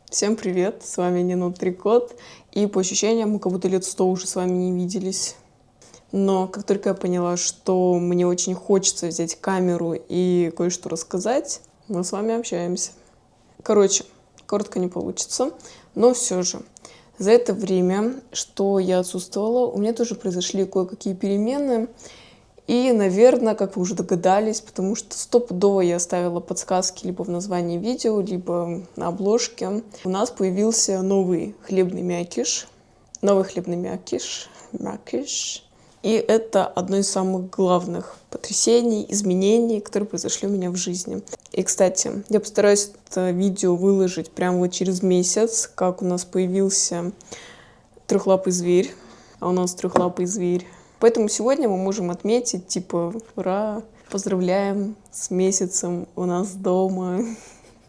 Всем привет, с вами Нинутрикот, и по ощущениям мы как будто лет 100 уже с вами не виделись. Но как только я поняла, что мне очень хочется взять камеру и кое-что рассказать, мы с вами общаемся. Короче, коротко не получится, но все же. За это время, что я отсутствовала, у меня тоже произошли кое-какие перемены. И, наверное, как вы уже догадались, потому что стопудово я оставила подсказки либо в названии видео, либо на обложке, у нас появился новый хлебный мякиш. Мякиш. И это одно из самых главных потрясений, изменений, которые произошли у меня в жизни. И, кстати, я постараюсь это видео выложить прямо вот через месяц, как у нас появился трехлапый зверь. А у нас трехлапый зверь. Поэтому сегодня мы можем отметить, типа, ура, поздравляем с месяцем у нас дома.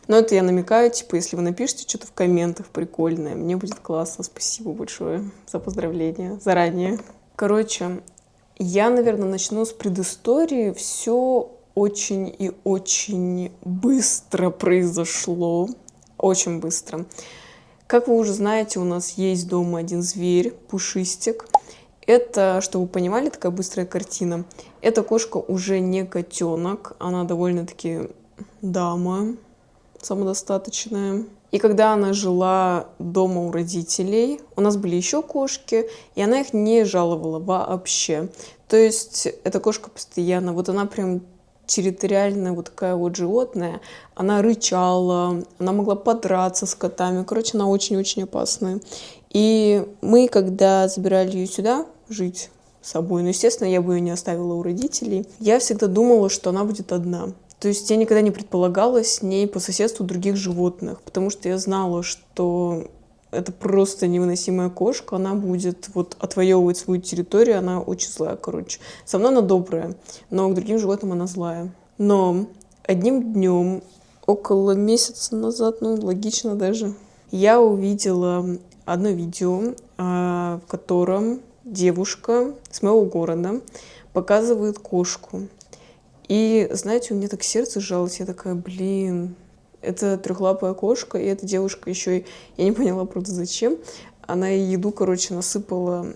Но это я намекаю, типа, если вы напишите что-то в комментах прикольное, мне будет классно. Спасибо большое за поздравления заранее. Короче, я, наверное, начну с предыстории. Все очень и очень быстро произошло. Очень быстро. Как вы уже знаете, у нас есть дома один зверь, Пушистик. Это, чтобы вы понимали, такая быстрая картина. Эта кошка уже не котенок, она довольно-таки дама, самодостаточная. И когда она жила дома у родителей, у нас были еще кошки, и она их не жаловала вообще. То есть эта кошка постоянно, вот она прям территориальная вот такая вот животное, она рычала, она могла подраться с котами, короче, она очень-очень опасная. И мы, когда забирали ее сюда жить с собой, ну, естественно, я бы ее не оставила у родителей, я всегда думала, что она будет одна. То есть я никогда не предполагала с ней по соседству других животных, потому что я знала, что это просто невыносимая кошка, она будет вот отвоевывать свою территорию, она очень злая, короче. Со мной она добрая, но к другим животным она злая. Но одним днем, около месяца назад, ну, логично даже, я увидела одно видео, в котором девушка с моего города показывает кошку. И, знаете, у меня так сердце сжалось, я такая, блин, это трехлапая кошка, и эта девушка еще и... Я не поняла, правда, зачем. Она еду, короче, насыпала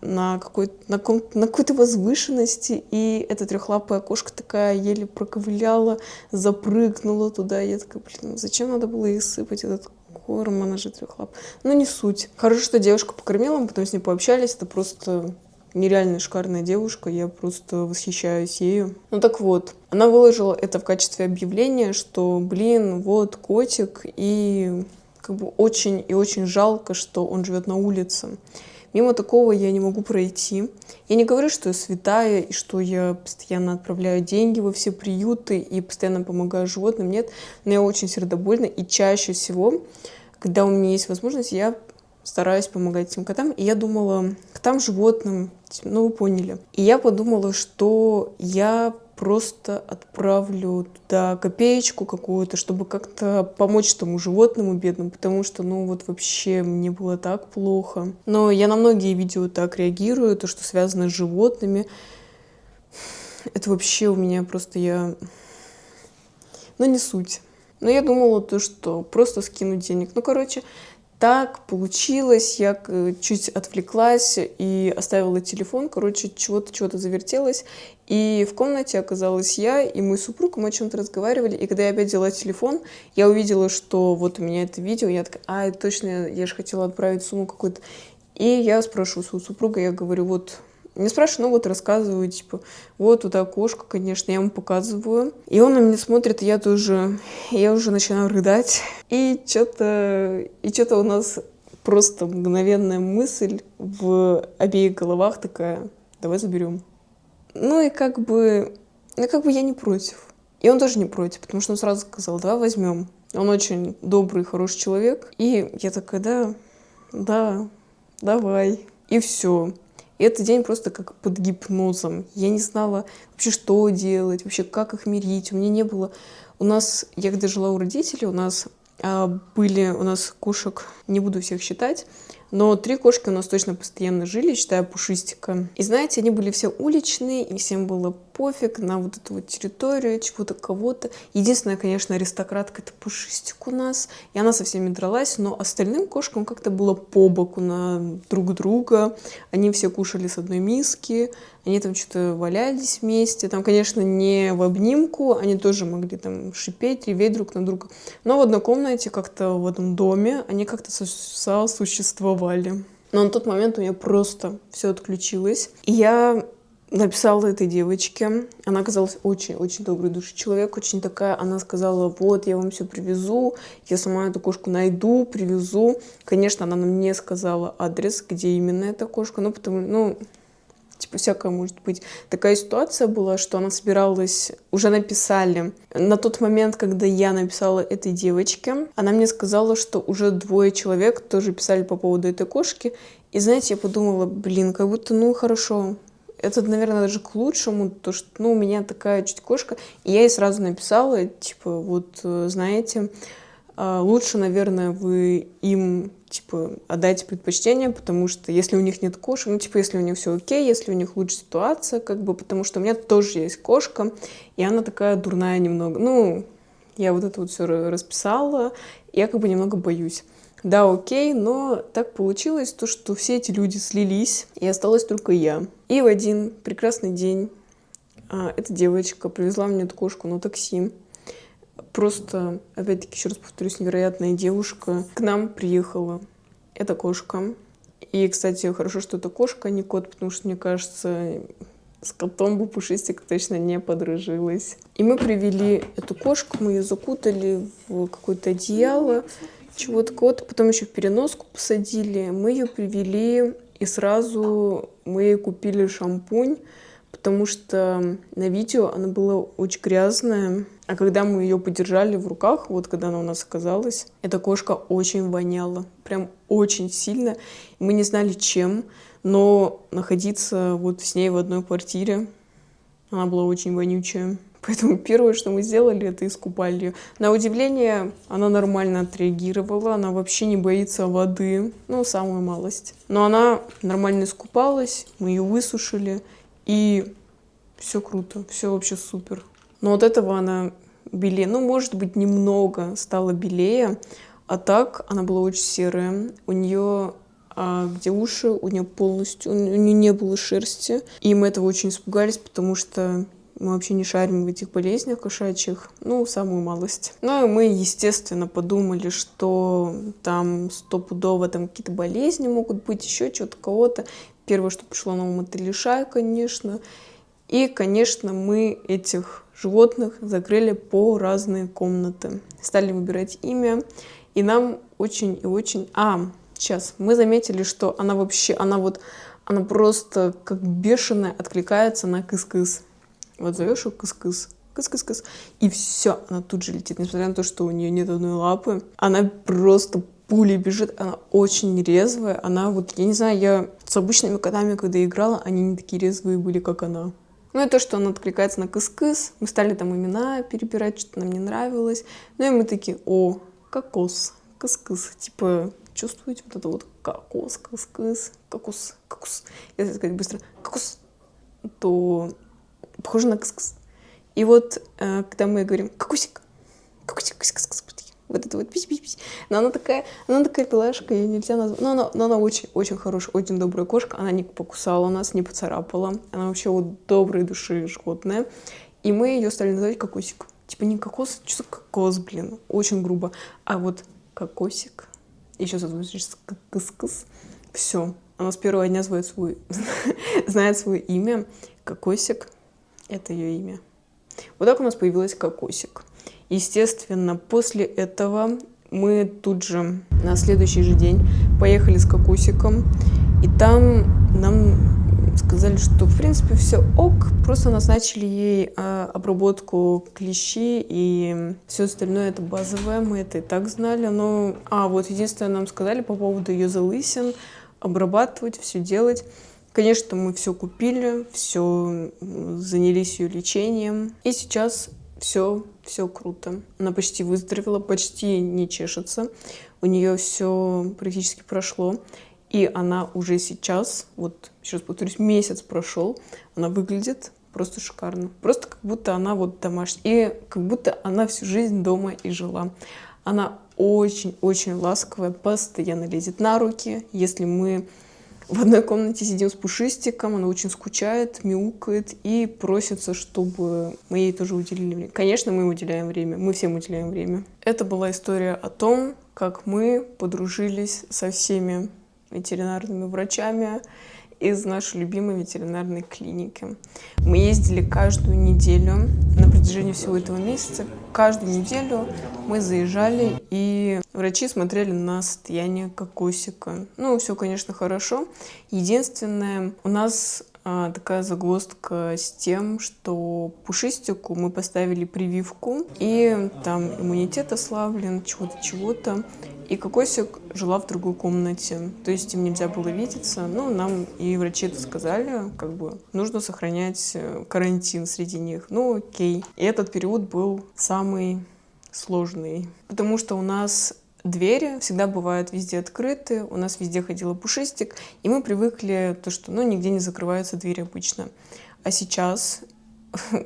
на какой-то возвышенности, и эта трехлапая кошка такая еле проковыляла, запрыгнула туда. Я такая, блин, зачем надо было ей сыпать этот корм, она же трехлап. Ну, не суть. Хорошо, что девушка покормила, мы потом с ней пообщались, это просто... нереально шикарная девушка, я просто восхищаюсь ею. Ну так вот, она выложила это в качестве объявления, что, блин, вот котик, и как бы очень и очень жалко, что он живет на улице. Мимо такого я не могу пройти. Я не говорю, что я святая, и что я постоянно отправляю деньги во все приюты и постоянно помогаю животным, нет, но я очень сердобольна, и чаще всего, когда у меня есть возможность, я стараюсь помогать этим котам. И я думала, котам, животным, ну вы поняли. И я подумала, что я просто отправлю туда копеечку какую-то, чтобы как-то помочь тому животному бедному, потому что, ну вот вообще мне было так плохо. Но я на многие видео так реагирую, то, что связано с животными. Это вообще у меня просто Ну не суть. Но я думала то, что просто скинуть денег. Ну, короче, так получилось, я чуть отвлеклась и оставила телефон, короче, чего-то завертелось, и в комнате оказалась я и мой супруг, мы о чем-то разговаривали, и когда я опять взяла телефон, я увидела, что вот у меня это видео, я такая, точно, я же хотела отправить сумму какую-то, и я спрашиваю своего супруга, я говорю, вот, не спрашиваю, ну вот рассказываю, типа, вот туда кошка, конечно, я ему показываю. И он на меня смотрит, и я уже начинаю рыдать. И что-то у нас просто мгновенная мысль в обеих головах такая, давай заберем. Ну и как бы я не против. И он тоже не против, потому что он сразу сказал, давай возьмем. Он очень добрый, хороший человек. И я такая, да, давай. И все. И этот день просто как под гипнозом. Я не знала вообще, что делать, вообще, как их мирить. У меня не было... Я когда жила у родителей, у нас кошек, не буду всех считать, Но 3 кошки у нас точно постоянно жили, считая Пушистика. И знаете, они были все уличные, и всем было пофиг на вот эту вот территорию, чего-то, кого-то. Единственная, конечно, аристократка — это Пушистик у нас, и она со всеми дралась, но остальным кошкам как-то было по боку на друг друга. Они все кушали с одной миски, они там что-то валялись вместе. Там, конечно, не в обнимку, они тоже могли там шипеть, реветь друг на друга. Но в одной комнате, как-то в одном доме, они как-то сосуществовали. Но на тот момент у меня просто все отключилось. И я написала этой девочке. Она оказалась очень-очень доброй души человек, очень такая. Она сказала: вот, я вам все привезу, я сама эту кошку найду, привезу. Конечно, она нам не сказала адрес, где именно эта кошка, ну, потому, типа, всякое может быть. Такая ситуация была, что она собиралась, уже написали. На тот момент, когда я написала этой девочке, она мне сказала, что уже 2 человек тоже писали по поводу этой кошки. И, знаете, я подумала, блин, как будто, хорошо. Это, наверное, даже к лучшему, то, что, у меня такая чуть кошка. И я ей сразу написала, типа, вот, знаете, лучше, наверное, вы им, типа, отдайте предпочтение, потому что если у них нет кошек, если у них все окей, если у них лучше ситуация, потому что у меня тоже есть кошка, и она такая дурная немного. Я вот это вот все расписала, и я немного боюсь. Да, окей, но так получилось, что все эти люди слились, и осталась только я. И в один прекрасный день эта девочка привезла мне эту кошку на такси. Просто, опять-таки, еще раз повторюсь, невероятная девушка. К нам приехала эта кошка. И, кстати, хорошо, что это кошка, а не кот, потому что, мне кажется, с котом бы Пушистик точно не подружилась. И мы привели эту кошку, мы ее закутали в какое-то одеяло, чего-то, кого-то, потом еще в переноску посадили. Мы ее привели, и сразу мы ей купили шампунь, потому что на видео она была очень грязная. А когда мы ее подержали в руках, вот когда она у нас оказалась, эта кошка очень воняла. Прям очень сильно. Мы не знали, чем, но находиться вот с ней в одной квартире, она была очень вонючая. Поэтому первое, что мы сделали, это искупали ее. На удивление, она нормально отреагировала, она вообще не боится воды, самую малость. Но она нормально искупалась, мы ее высушили, и все круто, все вообще супер. Но от этого она белее, может быть, немного стала белее, а так она была очень серая. У нее, где уши, у нее полностью, у нее не было шерсти. И мы этого очень испугались, потому что мы вообще не шарим в этих болезнях кошачьих, самую малость. И мы, естественно, подумали, что там стопудово какие-то болезни могут быть, еще что-то, кого-то. Первое, что пришло на ум, это лишай, конечно. И, конечно, мы этих животных закрыли по разные комнаты. Стали выбирать имя, и нам очень и очень... сейчас, мы заметили, что она просто как бешеная откликается на кыс-кыс. Вот зовешь ее кыс-кыс, кыс-кыс-кыс, и все, она тут же летит, несмотря на то, что у нее нет одной лапы. Она просто пулей бежит, она очень резвая. Она я не знаю, я с обычными котами, когда играла, они не такие резвые были, как она. И то, что она откликается на кыс-кыс, мы стали там имена перебирать, что-то нам не нравилось. И мы такие: о, кокос, кыс-кыс. Типа, чувствуете вот это вот кокос, кыс-кыс, кокос, кокос. Если сказать быстро кокос, то похоже на кыс-кыс. И вот, когда мы говорим кокосик, кокосик, кыс-кыс, вот это вот пись-пись-пись. Но она такая пилашка, ее нельзя назвать. Но она очень-очень хорошая, очень добрая кошка. Она не покусала нас, не поцарапала. Она вообще доброй души животное. И мы ее стали называть кокосик. Типа не кокос, что за кокос, блин. Очень грубо. А вот кокосик. Еще созвучится кыс-кыс. Все. Она с первого дня знает свое имя. Кокосик. Это ее имя. Вот так у нас появилась кокосик. Естественно, после этого мы тут же на следующий же день поехали с кокосиком, и там нам сказали, что в принципе все ок, просто назначили ей обработку клещи, и все остальное это базовое, мы это и так знали. Вот единственное нам сказали по поводу ее залысин, обрабатывать, все делать. Конечно, мы все купили, все занялись ее лечением, и сейчас все круто. Она почти выздоровела, почти не чешется. У нее все практически прошло. И она уже сейчас, вот еще раз повторюсь, месяц прошел, она выглядит просто шикарно. Просто как будто она вот домашняя. И как будто она всю жизнь дома и жила. Она очень-очень ласковая, постоянно лезет на руки. Если мы в одной комнате сидим с Пушистиком, она очень скучает, мяукает и просится, чтобы мы ей тоже уделили время. Конечно, мы уделяем время, мы всем уделяем время. Это была история о том, как мы подружились со всеми ветеринарными врачами из нашей любимой ветеринарной клиники. Мы ездили каждую неделю на протяжении всего этого месяца. Каждую неделю мы заезжали, и врачи смотрели на состояние кокосика. Ну, все, конечно, хорошо. Единственное, у нас такая загвоздка с тем, что Пушистику мы поставили прививку, и там иммунитет ослаблен, чего-то. И Кокосик жила в другой комнате, то есть им нельзя было видеться. Ну, нам и врачи это сказали, как бы нужно сохранять карантин среди них. Ну, окей. И этот период был самый сложный, потому что у нас двери всегда бывают везде открыты, у нас везде ходила Пушистик, и мы привыкли то, что, ну, нигде не закрываются двери обычно. А сейчас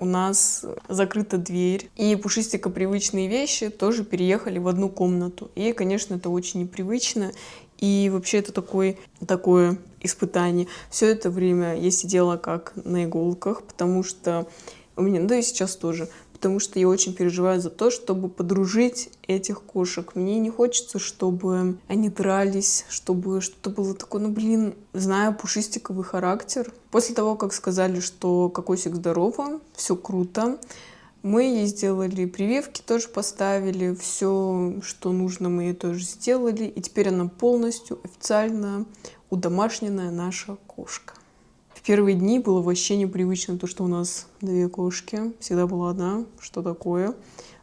у нас закрыта дверь, и Пушистика привычные вещи тоже переехали в одну комнату. И, конечно, это очень непривычно, и вообще это такое испытание. Все это время я сидела как на иголках, потому что у меня, да и сейчас тоже, потому что я очень переживаю за то, чтобы подружить этих кошек. Мне не хочется, чтобы они дрались, чтобы что-то было такое, ну, блин, знаю пушистиковый характер. После того, как сказали, что Кокосик здорова, все круто, мы ей сделали прививки, тоже поставили, все, что нужно, мы ей тоже сделали, и теперь она полностью официально удомашненная наша кошка. В первые дни было вообще непривычно то, что у нас две кошки. Всегда была одна, что такое.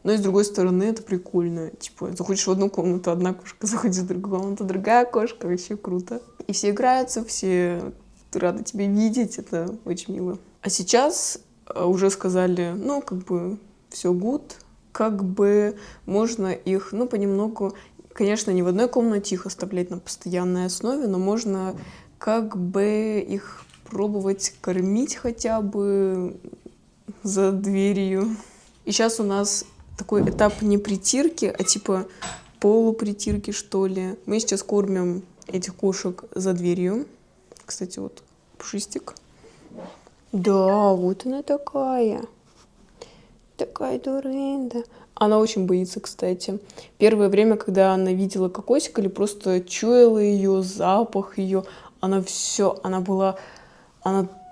Но и с другой стороны, это прикольно. Типа, заходишь в одну комнату, одна кошка, заходишь в другую комнату, другая кошка. Вообще круто. И все играются, все рады тебя видеть. Это очень мило. А сейчас уже сказали, ну, как бы, все good. Как бы можно их, ну, понемногу, конечно, не в одной комнате их оставлять на постоянной основе, но можно как бы их пробовать кормить хотя бы за дверью. И сейчас у нас такой этап не притирки, а типа полупритирки, что ли. Мы сейчас кормим этих кошек за дверью. Кстати, вот Пушистик. Да, вот она такая. Такая дурында. Она очень боится, кстати. Первое время, когда она видела Кокосика или просто чуяла ее, запах ее, она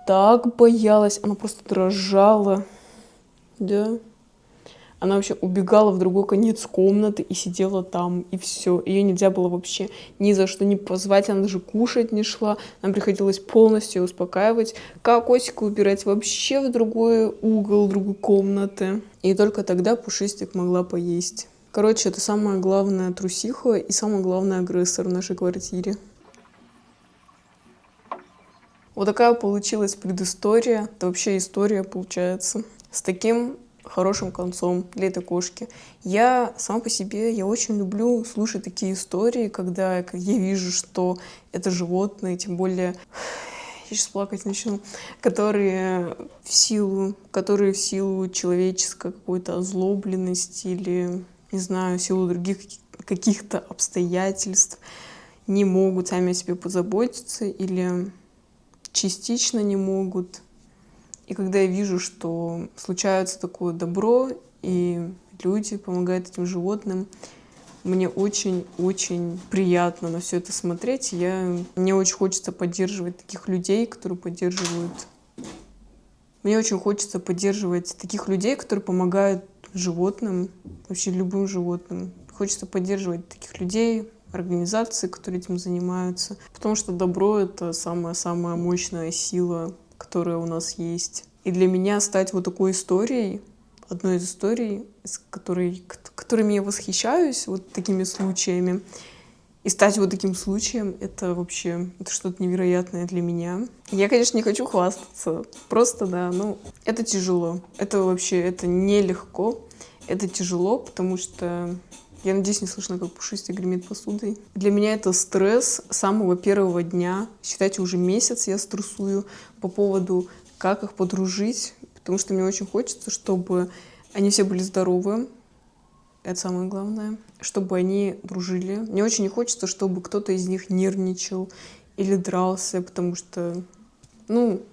так боялась, она просто дрожала, да. Она вообще убегала в другой конец комнаты и сидела там, и все. Ее нельзя было вообще ни за что не позвать, она даже кушать не шла. Нам приходилось полностью успокаивать, Кокосика убирать вообще в другой угол, другой комнаты. И только тогда Пушистик могла поесть. Короче, это самая главная трусиха и самый главный агрессор в нашей квартире. Вот такая получилась предыстория. Это вообще история получается. С таким хорошим концом для этой кошки. Я сама по себе, я очень люблю слушать такие истории, когда я вижу, что это животные, тем более, я сейчас плакать начну, которые в силу человеческой какой-то озлобленности или, не знаю, в силу других каких-то обстоятельств не могут сами о себе позаботиться или частично не могут. И когда я вижу, что случается такое добро, и люди помогают этим животным, мне очень-очень приятно на все это смотреть. Мне очень хочется поддерживать таких людей, которые поддерживают... Мне очень хочется поддерживать таких людей, которые помогают животным, вообще любым животным. Хочется поддерживать таких людей, организации, которые этим занимаются. Потому что добро — это самая-самая мощная сила, которая у нас есть. И для меня стать вот такой историей, одной из историй, которыми я восхищаюсь, вот такими случаями, и стать вот таким случаем, это вообще, это что-то невероятное для меня. Я, конечно, не хочу хвастаться, просто, да, ну, это тяжело. Это вообще, это нелегко, это тяжело, потому что Я надеюсь, не слышно, как Пушистик гремит посудой. Для меня это стресс с самого первого дня. Считайте, уже месяц я стрессую по поводу, как их подружить, потому что мне очень хочется, чтобы они все были здоровы. Это самое главное. Чтобы они дружили. Мне очень не хочется, чтобы кто-то из них нервничал или дрался, потому что,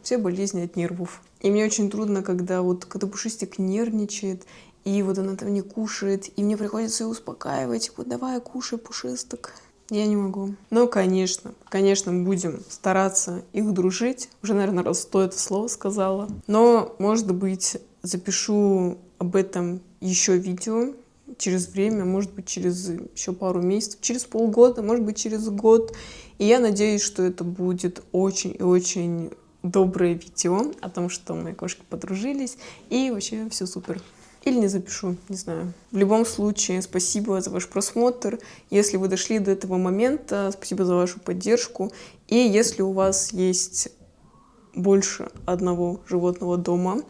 все болезни от нервов. И мне очень трудно, когда Пушистик нервничает, и вот она там не кушает, и мне приходится ее успокаивать. Вот давай, кушай, Пушистик. Я не могу. Но, конечно, будем стараться их дружить. Уже, наверное, раз 100 это слово сказала. Но, может быть, запишу об этом еще видео через время, может быть, через еще пару месяцев, через полгода, может быть, через год. И я надеюсь, что это будет очень и очень доброе видео о том, что мои кошки подружились, и вообще все супер. Или не запишу, не знаю. В любом случае, спасибо за ваш просмотр. Если вы дошли до этого момента, спасибо за вашу поддержку. И если у вас есть больше одного животного дома,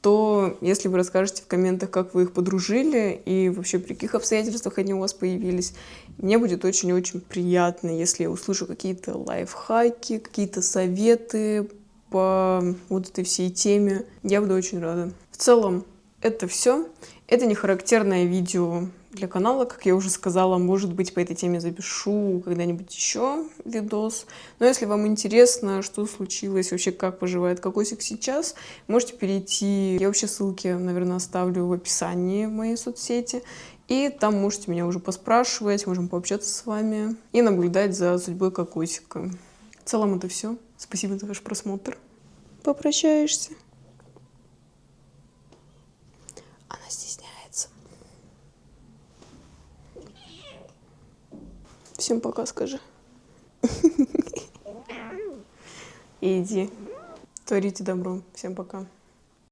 то если вы расскажете в комментах, как вы их подружили и вообще при каких обстоятельствах они у вас появились, мне будет очень-очень приятно, если я услышу какие-то лайфхаки, какие-то советы по вот этой всей теме. Я буду очень рада. В целом, это все. Это не характерное видео для канала, как я уже сказала. Может быть, по этой теме запишу когда-нибудь еще видос. Но если вам интересно, что случилось, вообще как поживает кокосик сейчас, можете перейти. Я вообще ссылки, наверное, оставлю в описании в моей соцсети. И там можете меня уже поспрашивать, можем пообщаться с вами и наблюдать за судьбой кокосика. В целом это все. Спасибо за ваш просмотр. Попрощаешься? Она стесняется. Всем пока, скажи. Иди. Творите добро. Всем пока.